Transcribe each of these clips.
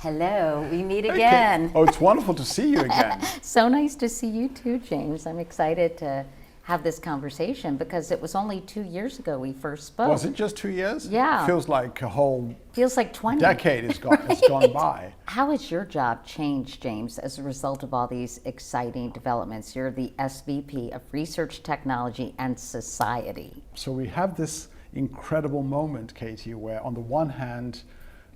Hello, we meet again. Oh, it's wonderful to see you again. So nice to see you too, James. I'm excited to have this conversation because it was only 2 years ago we first spoke. Was it just 2 years? Yeah. Feels like a whole Feels like 20. decade has gone, has gone by. How has your job changed, James, as a result of all these exciting developments? You're the SVP of Research, Technology, and Society. So we have this incredible moment, Katie, where on the one hand,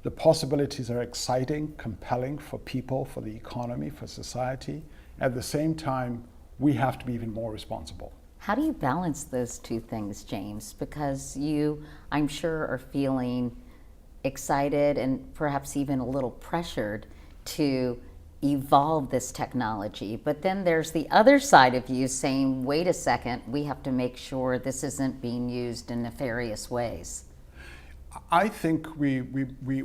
the possibilities are exciting, compelling for people, for the economy, for society. At the same time, we have to be even more responsible. How do you balance those two things, James? Because you, I'm sure, are feeling excited and perhaps even a little pressured to evolve this technology. But then there's the other side of you saying, wait a second, we have to make sure this isn't being used in nefarious ways. I think we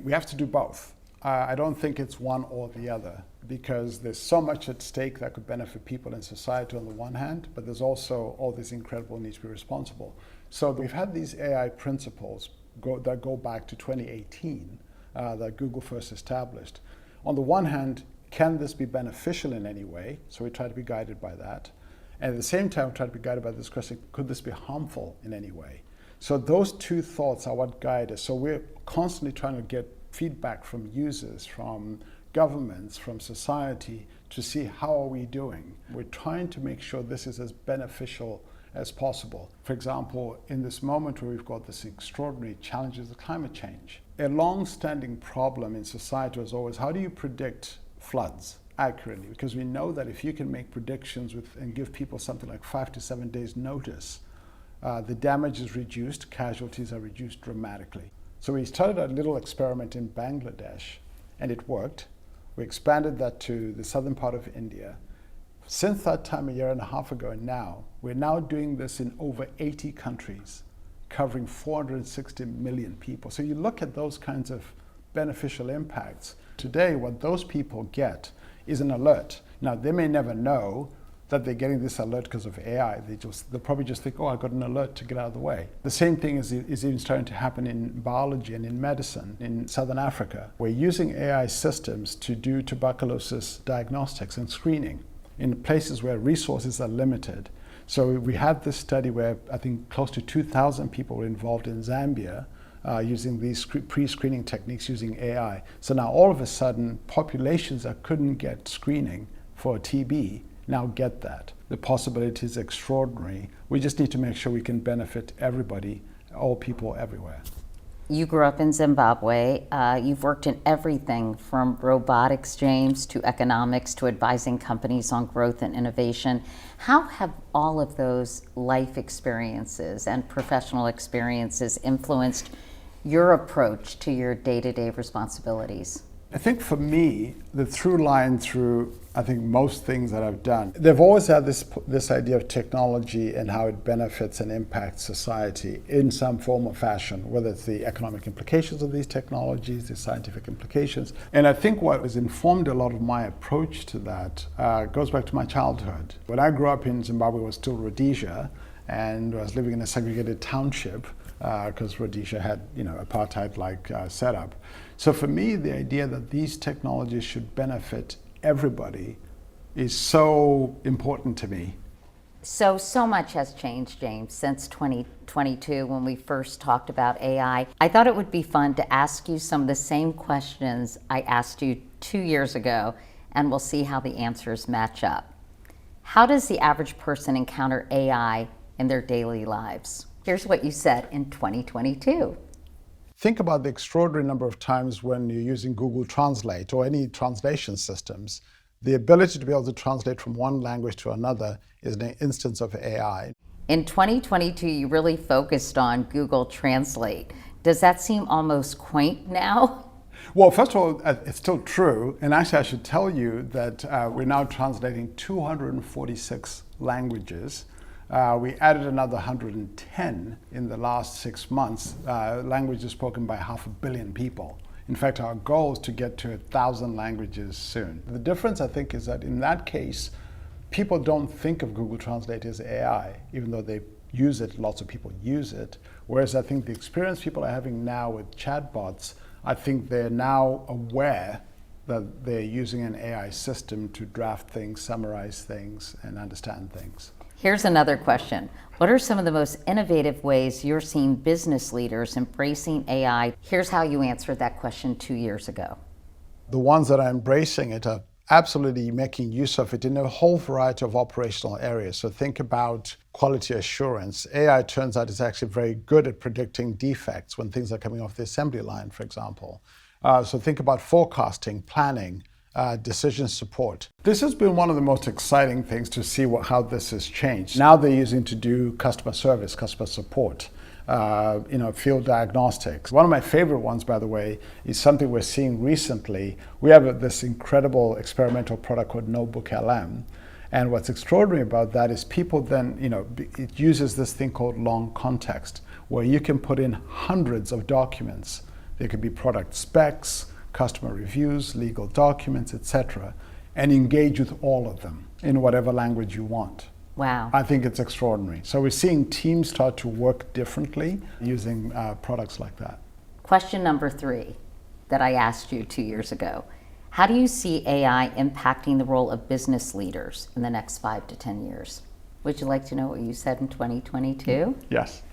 have to do both. I don't think it's one or the other, because there's so much at stake that could benefit people in society on the one hand, but there's also all this incredible need to be responsible. So we've had these AI principles that go back to 2018 that Google first established. On the one hand, can this be beneficial in any way? So we try to be guided by that. And at the same time, we try to be guided by this question, could this be harmful in any way? So those two thoughts are what guide us. So we're constantly trying to get feedback from users, from governments, from society, to see how are we doing. We're trying to make sure this is as beneficial as possible. For example, in this moment where we've got this extraordinary challenges of climate change, a long-standing problem in society was always, how do you predict floods accurately? Because we know that if you can make predictions and give people something like 5 to 7 days notice, the damage is reduced, casualties are reduced dramatically. So we started a little experiment in Bangladesh, and it worked. We expanded that to the southern part of India. Since that time, a year and a half ago, and now, we're now doing this in over 80 countries, covering 460 million people. So you look at those kinds of beneficial impacts. Today, what those people get is an alert. Now, they may never know that they're getting this alert because of AI. They'll probably just think, oh, I got an alert to get out of the way. The same thing is even starting to happen in biology and in medicine in Southern Africa. We're using AI systems to do tuberculosis diagnostics and screening in places where resources are limited. So we had this study where I think close to 2,000 people were involved in Zambia using these pre-screening techniques using AI. So now all of a sudden, populations that couldn't get screening for TB now get that. The possibility is extraordinary. We just need to make sure we can benefit everybody, all people everywhere. You grew up in Zimbabwe. You've worked in everything from robotics, James, to economics, to advising companies on growth and innovation. How have all of those life experiences and professional experiences influenced your approach to your day-to-day responsibilities? I think for me, the through line through, I think, most things that I've done, they've always had this idea of technology and how it benefits and impacts society in some form or fashion, whether it's the economic implications of these technologies, the scientific implications. And I think what has informed a lot of my approach to that goes back to my childhood. When I grew up in Zimbabwe, it was still Rhodesia, and I was living in a segregated township because Rhodesia had, apartheid-like setup. So for me, the idea that these technologies should benefit everybody is so important to me. So much has changed, James, since 2022 when we first talked about AI. I thought it would be fun to ask you some of the same questions I asked you 2 years ago, and we'll see how the answers match up. How does the average person encounter AI in their daily lives? Here's what you said in 2022. Think about the extraordinary number of times when you're using Google Translate or any translation systems. The ability to be able to translate from one language to another is an instance of AI. In 2022, you really focused on Google Translate. Does that seem almost quaint now? Well, first of all, it's still true. And actually, I should tell you that we're now translating 246 languages. We added another 110 in the last 6 months, languages spoken by 500 million people. In fact, our goal is to get to 1,000 languages soon. The difference, I think, is that in that case, people don't think of Google Translate as AI, even though they use it, lots of people use it. Whereas I think the experience people are having now with chatbots, I think they're now aware that they're using an AI system to draft things, summarize things, and understand things. Here's another question. What are some of the most innovative ways you're seeing business leaders embracing AI? Here's how you answered that question 2 years ago. The ones that are embracing it are absolutely making use of it in a whole variety of operational areas. So think about quality assurance. AI turns out is actually very good at predicting defects when things are coming off the assembly line, for example. So think about forecasting, planning, decision support. This has been one of the most exciting things to see how this has changed. Now they're using to do customer service, customer support, field diagnostics. One of my favorite ones, by the way, is something we're seeing recently. We have this incredible experimental product called Notebook LM. And what's extraordinary about that is people then, it uses this thing called long context, where you can put in hundreds of documents. There could be product specs, customer reviews, legal documents, etc., and engage with all of them in whatever language you want. Wow. I think it's extraordinary. So we're seeing teams start to work differently using products like that. Question number 3 that I asked you 2 years ago. How do you see AI impacting the role of business leaders in the next 5 to 10 years? Would you like to know what you said in 2022? Yes.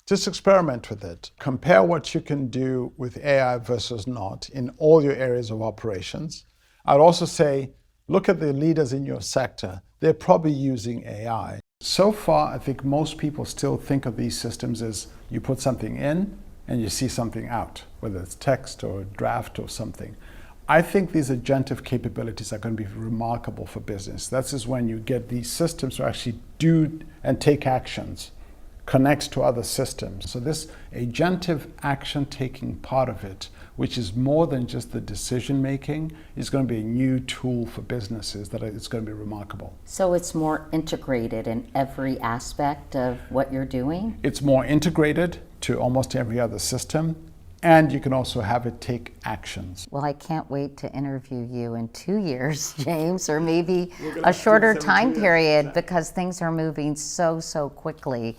Just experiment with it. Compare what you can do with AI versus not in all your areas of operations. I'd also say, look at the leaders in your sector. They're probably using AI. So far, I think most people still think of these systems as you put something in and you see something out, whether it's text or a draft or something. I think these agentive capabilities are going to be remarkable for business. This is when you get these systems to actually do and take actions, connects to other systems. So this agentive action-taking part of it, which is more than just the decision-making, is going to be a new tool for businesses that it's going to be remarkable. So it's more integrated in every aspect of what you're doing? It's more integrated to almost every other system, and you can also have it take actions. Well, I can't wait to interview you in 2 years, James, or maybe a shorter time period, because things are moving so quickly.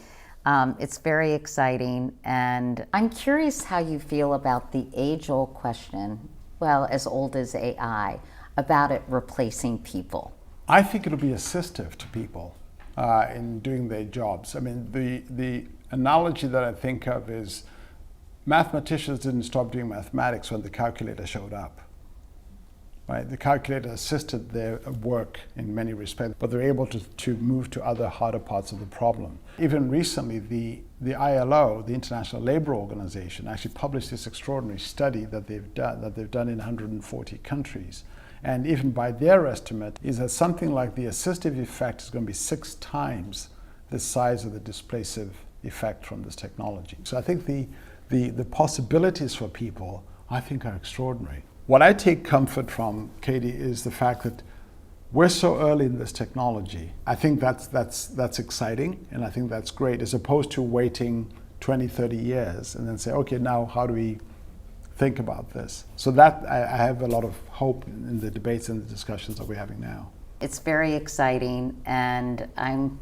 It's very exciting, and I'm curious how you feel about the age-old question, well, as old as AI, about it replacing people. I think it'll be assistive to people in doing their jobs. I mean, the analogy that I think of is mathematicians didn't stop doing mathematics when the calculator showed up. Right? The calculator assisted their work in many respects, but they're able to move to other harder parts of the problem. Even recently, the ILO, the International Labour Organization, actually published this extraordinary study that they've done in 140 countries. And even by their estimate, is that something like the assistive effect is going to be 6 times the size of the displacive effect from this technology. So I think the possibilities for people, I think, are extraordinary. What I take comfort from, Katie, is the fact that we're so early in this technology. I think that's exciting, and I think that's great, as opposed to waiting 20, 30 years and then say, okay, now how do we think about this? So that I have a lot of hope in the debates and the discussions that we're having now. It's very exciting, and I'm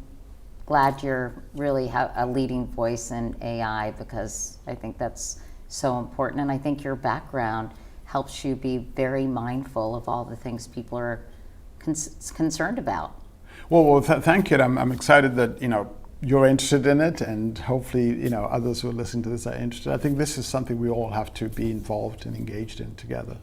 glad you're really a leading voice in AI, because I think that's so important, and I think your background helps you be very mindful of all the things people are concerned about. Well, thank you. I'm excited that you're interested in it, and hopefully others who are listening to this are interested. I think this is something we all have to be involved and engaged in together.